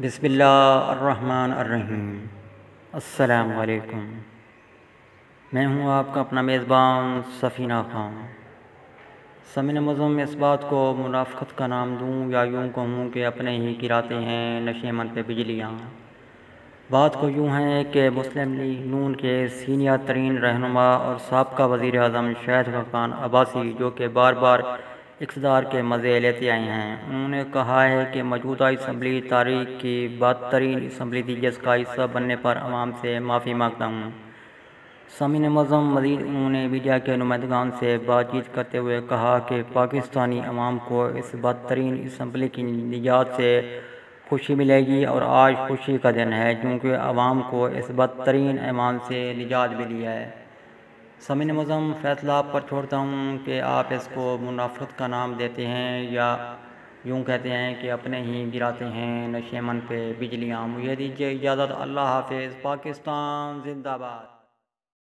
بسم اللہ الرحمن الرحیم۔ السلام علیکم۔ میں ہوں آپ کا اپنا میزبان سفینہ خان۔ سامعین معظم، اس بات کو منافقت کا نام دوں یا یوں کہوں کہ اپنے ہی گراتے ہیں نشے من پہ بجلیاں۔ بات کو یوں ہے کہ مسلم لیگ نون کے سینئر ترین رہنما اور سابقہ وزیر اعظم شاہد خاقان عباسی، جو کہ بار بار اقتدار کے مزے لیتے آئے ہیں، انہوں نے کہا ہے کہ موجودہ اسمبلی تاریخ کی بدترین اسمبلی تھی، جس کا حصہ بننے پر عوام سے معافی مانگتا ہوں۔ سامعین معظم، مزید انہوں نے میڈیا کے نمائندگان سے بات چیت کرتے ہوئے کہا کہ پاکستانی عوام کو اس بدترین اسمبلی کی نجات سے خوشی ملے گی، اور آج خوشی کا دن ہے کیونکہ عوام کو اس بدترین ایمان سے نجات ملی ہے۔ سامعین معظم، فیصلہ آپ پر چھوڑتا ہوں کہ آپ اس کو منافقت کا نام دیتے ہیں یا یوں کہتے ہیں کہ اپنے ہی گراتے ہیں نشے من پہ بجلیاں۔ مجھے دیجیے اجازت۔ اللہ حافظ۔ پاکستان زندہ باد۔